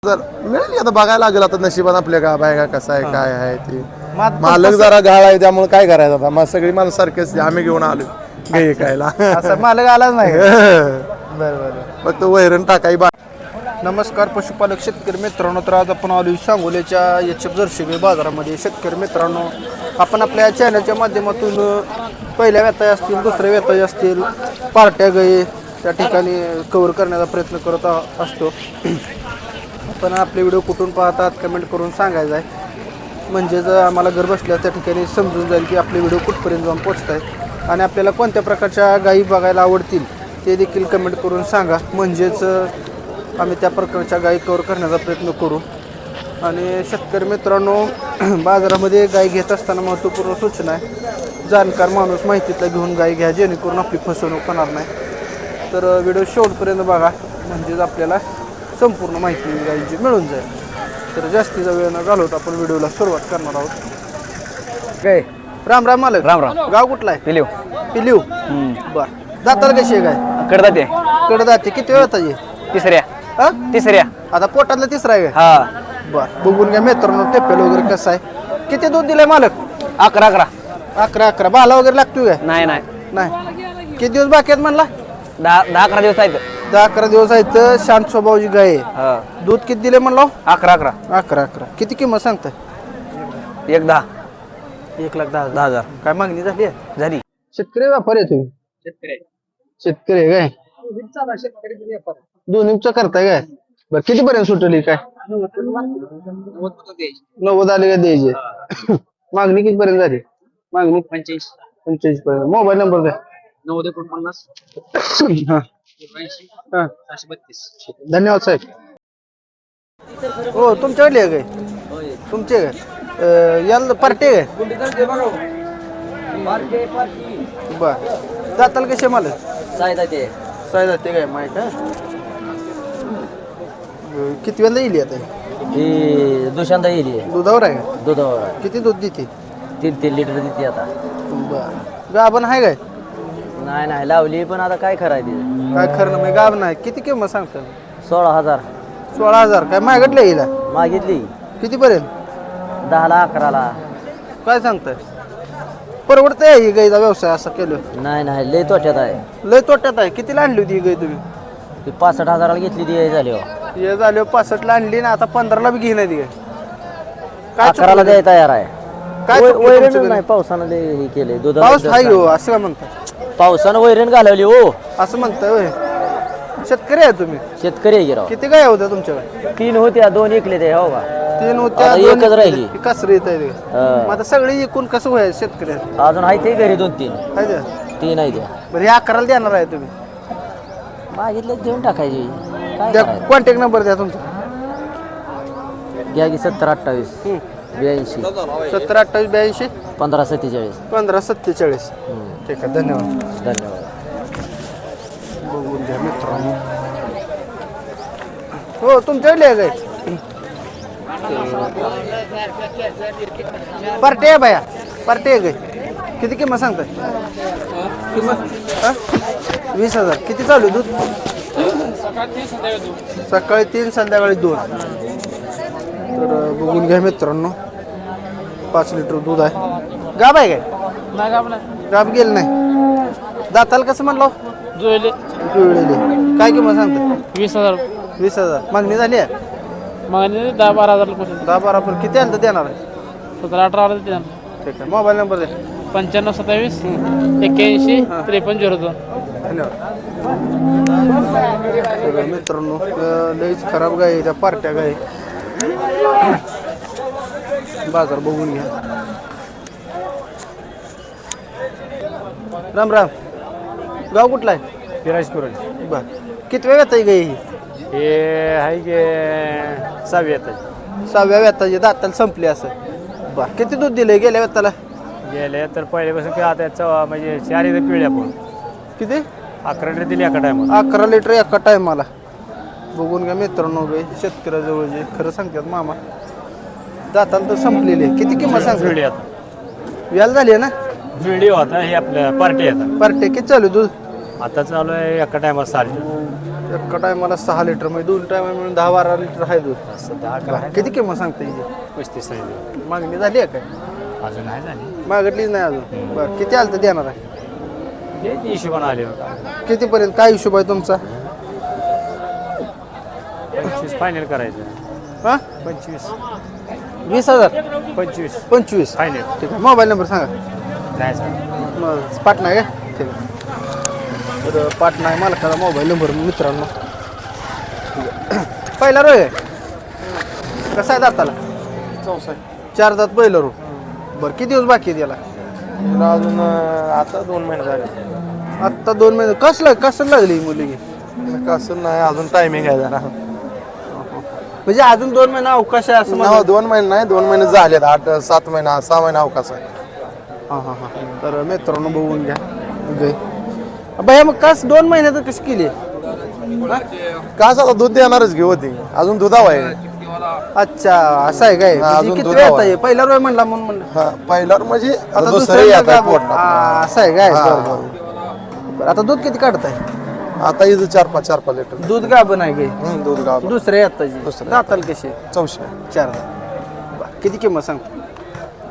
जर मिळेल आता बघायला लागेल आता नशिबात आपल्या गाव आहे का कसं आहे काय आहे ते मालक जरा गाळ आहे त्यामुळे काय करायचं आता मग सगळी माणसं सारखेच आम्ही घेऊन आलो गाई खायला असं मालक आलाच नाही बरं फक्त वैरण टाकाई नमस्कार पशुपालक शेतकरी मित्रांनो, तर आज आपण आलो सांगोल्याच्या एचएफ जर्सी गाई बाजारामध्ये. शेतकरी मित्रांनो, आपण आपल्या चॅनलच्या माध्यमातून पहिल्या व्यताय असतील, दुसऱ्या व्यताय असतील, पार्ट्या गाई त्या ठिकाणी कव्हर करण्याचा प्रयत्न करत असतो. आपण आपले व्हिडिओ कुठून पाहतात कमेंट करून सांगायचं आहे, म्हणजेच आम्हाला घर बसल्या त्या ठिकाणी समजून जाईल की आपले व्हिडिओ कुठपर्यंत जाऊन पोचत आहेत आणि आपल्याला कोणत्या प्रकारच्या गायी बघायला आवडतील ते देखील कमेंट करून सांगा, म्हणजेच आम्ही त्या प्रकारच्या गायी कव्हर करण्याचा प्रयत्न करू. आणि शेतकरी मित्रांनो, बाजारामध्ये गाय घेत असताना महत्त्वपूर्ण सूचना आहे, जाणकार माणूस माहितीतला घेऊन गाय घ्या जेणेकरून आपली फसवणूक होणार नाही. तर व्हिडिओ शेवटपर्यंत बघा, म्हणजेच आपल्याला संपूर्ण माहिती गायीची मिळून जाईल. तर जास्तीचा वेळ न घालवता आपण व्हिडिओला सुरुवात करणार आहोत. काय राम राम मालक. राम राम. गाव कुठला आहे? पिलीव. पिलीव. बरं, दाताला कशी आहे गाय? कडदाते. कडदाते. किती वेळ ताजी? तिसऱ्या. तिसऱ्या. आता पोटातला तिसरा आहे. हा. बर, बघून घ्या मित्रांनो टेपेल वगैरे कसं आहे. किती दूध दिलंय मालक? 11. 11. बाला वगैरे लागतोय काय? नाही नाही. किती दिवस बाकी आहेत म्हणला? 10-11 दिवस आहेत. 10-11 दिवस आहेत. शांत स्वभावाची गाय आहे. हा. दूध किती दिले म्हणलो? 11. 11. किती किंमत सांगताय? 1-10. 1,10,000. काय मागणी झाली आहे? झाली. शेतकरी व्यापारी आहे तुम्ही? शेतकरी आहे काय? दोन्हीचं करताय काय? बरं, किती पर्यंत सुटली काय? 90 आले का द्यायचे? मागणी किती पर्यंत झाली? मागणी 85 पर्यंत. मोबाईल नंबर द्या. 90-50. हा. धन्यवाद साहेब. हो, तुमच्याकडली आहे काय? तुमचे काय? याला पार्टी आहे काय? बर, जाताल कसे मला? साय जाते काय माहित आहे? किती वेळा येईल आता? दुसऱ्यांदा येईल. दुधावर आहे का? दुधावर किती दूध देते? 3 लिटर देते आता. बर, गाभण आहे काय? नाही लावली, पण आता काय करायचं? काय खरं नाही गाभ नाही. किती किंमत सांगता? 16,000 16,000. काय मागडलं येईल? मागितली. किती पर्यंत? 10ला 11ला. काय सांगताय? परवडतंय ही गाईचा व्यवसाय असा केलं? नाही लय तोट्यात आहे. लय तोट्यात आहे. कितीला आणली होती ही गाई तुम्ही? ती 65,000ला घेतली ती झाली. हे झालं 65ला आणली ना, आता 15ला बी घेणार ती गाय. काय 11ला द्यायला तयार आहे. काय वैरण नाही, पावसानं हे केले. पाऊस आहे हो, असं काय म्हणता? पावसानं वैरण घालवली हो. असं म्हणताय होय? शेतकरी आहे तुम्ही? शेतकरी आहे गिराव. किती गाय होत्या तुमच्याकडे? 3 होत्या, 2 इकले ते. हो का? 3 होत्या, आता 2 एकच राहिली. कसं येत आहे? मग आता सगळी एकूण कसं व्हायचं शेतकरी? अजून आहे ते घरी 2-3. आहे त्या? 3 आहे त्या. बरं, हे 11ला देणार आहे तुम्ही? मागितले देऊन टाकायची. द्या, कॉन्टॅक्ट नंबर द्या तुमचा. घ्या की 70-28 82 70-28-82 15-47. 15-47. ठीक आहे, धन्यवाद. धन्यवाद. बघून घ्या मित्रांनो. हो, तुमच्याकडे आहे काय? पार्टी आहे बाया, पार्टी आहे काय? किती किंमत सांगताय? किंमत 20,000. किती चालू दूध? सकाळी 3 संध्याकाळी 2. तर बघून घ्या मित्रांनो, 5 लिटर दूध आहे. गाब आहे काय? गाब गेलं नाही. दाताला कसं म्हणलो? जुळलेले. काय किंमत सांगता? 20,000. 20,000. मागणी झाली आहे? मागणी 10-12,000 रुपये. 10-12 पण किती आणलं देणार आहे? 17-18 देणार. ठीक आहे, मोबाईल नंबर दे. 95-27 81 5302. धन्यवाद. मित्रांनो, लईच खराब गाय त्या पार्ट्या गाय. बाजार बघून घ्या. राम राम. गाव कुठला आहे? पिराजपूर. बर, किती वेळ येत गाय ही? हे आहे की 6 येतात. 6व्या व्यताची. दाताला संपली असं. बर, किती दूध दिले गेल्या व्यताला? गेले तर पहिल्यापासून किंवा आता म्हणजे 4 पिळ्या पण. किती? 11 लिटर दिली एका टायमाला. 11 लिटर एका टायमाला. बघून घ्या मित्रांनो, गाय शेतकऱ्याजवळ जे खरं सांगतात मामा. दाताला तर संपलेली. किती किंमत सांगता? व्याल झाली आहे ना? व्हिडिओ होता हे आपल्या पार्टी येतात. पार्टी किती चालू दूध? आता चालू आहे एका टायमाला 6 लिटर. एका टायमाला 6 लिटर म्हणजे 2 टायमा मिळून 10-12 लिटर आहे दूध. किती किंमत सांगता येईल? 35 सांगितलं. मागणी झाली आहे काय? अजून नाही झाली. मागितलीच नाही अजून. बरं किती आलं तर देणार आहे? हे हिशोबाने आले कितीपर्यंत काय हिशोब आहे तुमचा? 25 फायनल करायचं. हां 25 20,000 25 फायनल ठीक आहे. मोबाईल नंबर सांगा. नाही सांग. मग पाटणा आहे का? ठीक आहे. तर पाटणा आहे मालकाचा मोबाईल नंबर मित्रांनो. पहिला रोय आहे कसा आहे दाताला? 4 दात पहिलं रो. बरं किती दिवस बाकी आहे त्याला? अजून आता 2 महिने झाले. आत्ता 2 महिने. कसं लागली ही मुलगी? कसं नाही अजून टायमिंग आहे जरा. म्हणजे अजून 2 महिने अवकाश आहे असं मला. 2 महिने नाही 2 महिने झालेत. 8-7 महिना 6 महिना अवकाश आहे. हां हां हां. तर मित्रांनो बघून घ्या. भैया मग कस 2 महिन्यात कशी केली? का आता दूध देणारच घेऊ होती अजून दुधाव आहे. अच्छा असं आहे काय? हा, म्हणजे अजून किती दूध वेळ हवं आहे. पहिला रोय म्हणला म्हणून म्हणलं. हा पहिल्यावर म्हणजे आता दुसरं येत आहे पोटात. असं आहे काय? हा. बरं, बरं. बरं, आता दूध किती काढताय? आता इथं 4-5 लिटर दूध गाभण आहे गे दूध गाव दुसरे आत्ताची दुसरे. दाताला कसे? 400. 4. किती किंमत सांग?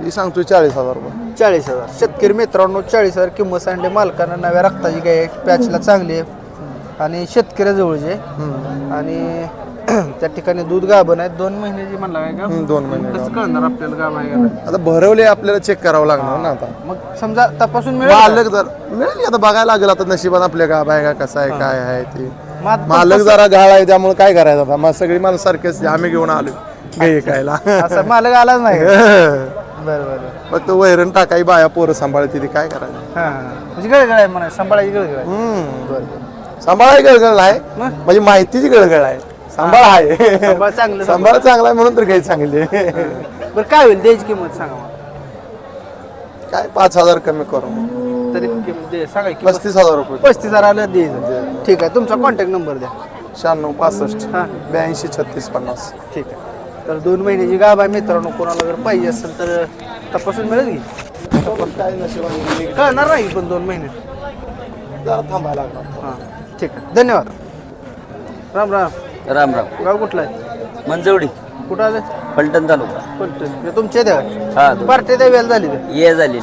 ही सांगतोय 40,000 रुपये. 40,000. शेतकरी मित्रांनो 40,000 किंमत सांगली मालकांना. नव्या रक्ताची गाय पॅचला चांगली आहे आणि शेतकऱ्याजवळचे आणि त्या ठिकाणी दूध गाभण आहे. 2 महिन्याची म्हणला काय का? 2 महिने कसं कळणार आपल्याला गाभ आहे का? आता भरवले आपल्याला चेक करावं लागणार ना आता. मग समजा तपासून मिळेल का? मालक जर मिळेल आता बघायला लागेल आता नशिबात आपल्या गाब आहे का कसं आहे काय आहे ते. मग मालक जरा घाळ आहे त्यामुळे काय करायचं आता. मग सगळी माणसं सारखेच आम्ही घेऊन आलो गाई खायला. असं मालक आलाच नाही का? बरं बरं. फक्त वैरण टाकाई बाया पोरं सांभाळते ती काय करायचं. हां म्हणजे गळगळ आहे म्हणा सांभाळायची गळगळ आहे. बरं सांभाळाय गळगळ आहे म्हणजे माहितीची गळगळ आहे. सांभाळ आहे सांभाळ चांगलं सांभाळ चांगला आहे म्हणून तर काही चांगली आहे. बरं काय होईल द्यायची किंमत सांगा मला. काय 5,000 कमी करू. तरी किंमत दे सांगा की 35,000 रुपये. 35,000 द्यायचं. ठीक आहे तुमचा कॉन्टॅक्ट नंबर द्या. 96 हां 62 36 50. ठीक आहे. तर 2 महिन्याची गाभ आहे मित्रांनो. कोणाला जर पाहिजे असेल तर तपासून मिळेल की? काय नशिबाने कळणार नाही पण 2 महिने. जरा थांबायला लागणार. हां ठीक आहे धन्यवाद. राम राम. राम राम. गाव कुठला आहे? मंजवडी कुठं आलं? फलटण तालुका. पलटण. तुमच्या द्या हा पार्टी द्यावी झाली ते. ये झालेली.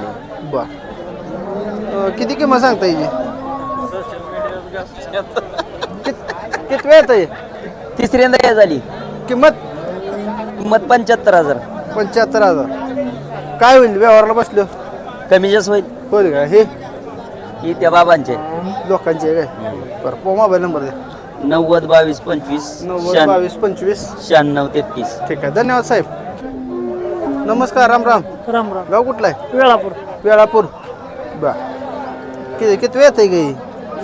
बर किती किंमत सांगता येईल? किती वेळ येत आहे तिसऱ्यांदा ये झाली. किंमत? किंमत 75,000. 75,000. काय होईल व्यवहारला बसलो? कमी जास्त होईल. होईल का? हे ही त्या बाबांचे. लोकांचे आहे काय? बरं मोबाईल नंबर द्या. 90 22 25 90 22 25. 96 33. ठीक आहे धन्यवाद साहेब. नमस्कार राम राम. राम राम. गाव कुठला आहे? वेळापूर. वेळापूर. बर किती वेळ येत आहे गाई?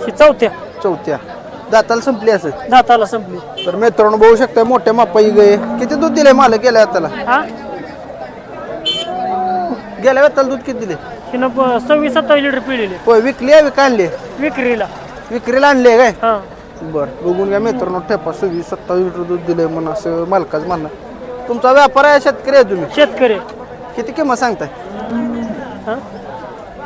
ही चौथ्या चौथ्या. दाताला संपली असं. दाताला संपली. तर मित्रांनो बघू शकता मोठ्या मापाई गाय. किती दूध दिलंय मालक गेल्या त्याला? हा गेल्या वेळेला दूध किती दिले? हिनं 26-27 लिटर पिळलेली होय विकली आहे विका आणली? विक्रीला. विक्रीला आणली आहे काय? हा बरं बघून घ्या मित्रांनो ठेपा 26-27 लिटर दूध दिलंय म्हणून असं मालकाचं म्हणणं. तुमचा व्यापार आहे शेतकरी आहे तुम्ही? शेतकरी. किती किंमत सांगताय? हा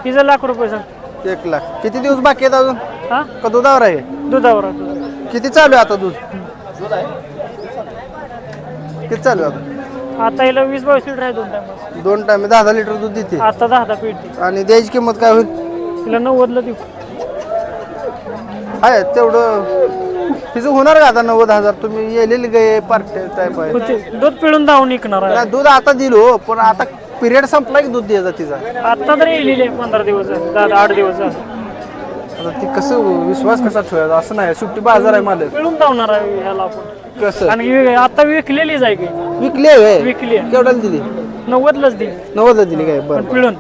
हिचं ₹1,00,000 सांग. 1 लाख. किती दिवस बाकी आहेत अजून? हा का दुधावर आहे? दुधावर आहे, दुधावर. किती चालू आहे आता दूध? किती चालू आहे आता? आता हिला 20-22 लिटर आहे 2 टायमास. 2 टाइम 10 लिटर दूध देते. आता 10 पिळते. आणि द्यायची किंमत काय होईल? हिला 90ला देऊ. आहे तेवढं तिचं होणार का आता 90,000? तुम्ही येलेली गाय पार्टी टाईप आहे. होते दूध पिळून धावून निघणार आहे. नाही, दूध आता दिलो पण आता पिरियड संपला की दूध द्यायचा तिचा. आता तर येईल 15 दिवस झाले, 8 दिवस झाले. आता ती कसं विश्वास कसा ठेवायचा? असं नाही सुट्टी बाजार आहे मालक. पिळून धावणार आहे ह्याला आपण. कसं आणि आता विकलेलीच आहे की. विकली आहे? विकली आहे. केवढ्याला दिली? 90लाच दिली 90ला दिली काय? बरं पण पिळून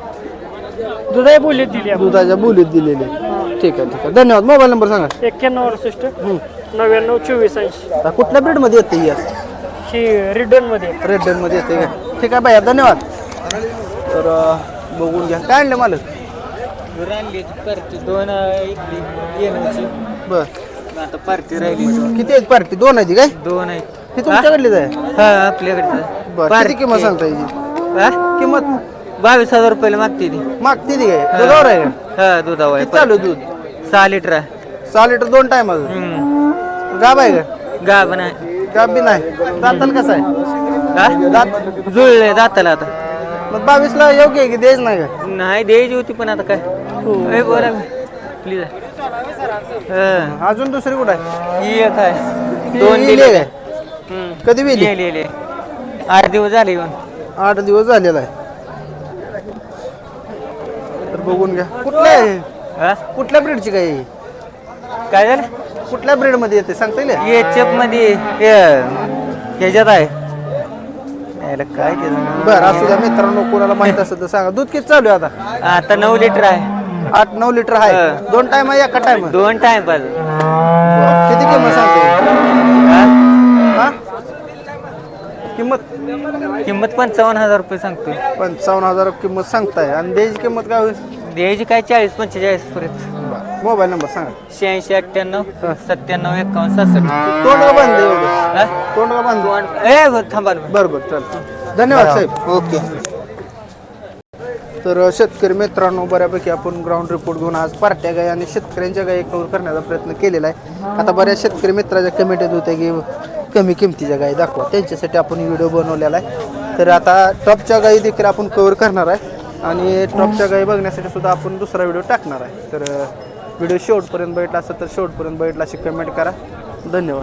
दुधाही बोलीत दिली आपण. दुधाच्या बोलीत दिलेली. ठीक आहे ठीक आहे धन्यवाद. मोबाईल नंबर सांगा. 91 99 24 80. आता कुठल्या ब्रीड मध्ये येते ही? ही रिडन मध्ये. रेड डेन मध्ये येते काय? ठीक आहे भैया धन्यवाद. तर बघून घ्या. काय आणलं मालक? बर आता पार्टी राहिली. किती आहेत पार्टी? 2 आहे ती काय? 2 आहेत. ही तुमच्याकडलीच आहे? हा आपल्याकडे. बरं किती किंमत सांगता याची? किंमत 22,000 रुपयाला मागते ती. मागते ती काय? दुधावर आहे का? हा दुधावर किती चालू आहे दूध? 6 लिटर. 6 लिटर 2 टाइम अजून. गाब आहे का गाभ नाही गाब बी नाही दाताल कसं आहे हा दात जुळले दाताला आता मग 22ला योग्य आहे की द्यायच नाही का नाही द्यायची होती पण आता काय ए, बोला प्लीज अजून दुसरी कुठं आहे ही एक आहे ती दोन इली दिले आहे कधी बी इली? लिहिले 8 दिवस झाले येऊन 8 दिवस झालेला आहे तर बघून घ्या कुठल्या आहे? हा? कुठल्या ब्रीडची काय आहे? काय झालं कुठल्या ब्रीड मध्ये येते सांगता येईल ये चेप मध्ये ह्याच्यात आहे याला काय त्याचं बरं असू द्या मित्रांनो कोणाला माहित असेल तर सांगा दूध किती चालू आहे आता आता 9 लिटर आहे 8-9 लिटर आहे हं. 2 टाइम आहे एका टाइम 2 टाइम पाहिजे किती किंमत सांगते हा किंमत किंमत 55,000 रुपये सांगतोय 55,000 किंमत सांगताय आणि द्यायची किंमत काय होईल द्यायची काय 40-45 पर्यंत मोबाईल नंबर सांगा 86-98 97 61 तोंड का बंद आहे एवढं हा? तोंड का बंद थांबा ना. बरं बरं चालतं धन्यवाद साहेब ओके तर शेतकरी मित्रांनो बऱ्यापैकी आपण ग्राउंड रिपोर्ट घेऊन आज पार्ट्या गाय आणि शेतकऱ्यांच्या गायी कव्हर करण्याचा प्रयत्न केलेला आहे आता बऱ्याच शेतकरी मित्राच्या कमेंट येत होत्या की कमी किमतीच्या गायी दाखवा त्यांच्यासाठी आपण व्हिडिओ बनवलेला आहे तर आता टॉपच्या गायी देखील आपण कव्हर करणार आहे आणि टॉपच्या गायी बघण्यासाठी सुद्धा आपण दुसरा व्हिडिओ टाकणार आहे तर व्हिडिओ शेवटपर्यंत बघितला असेल तर शेवटपर्यंत बघितला अशी कमेंट करा धन्यवाद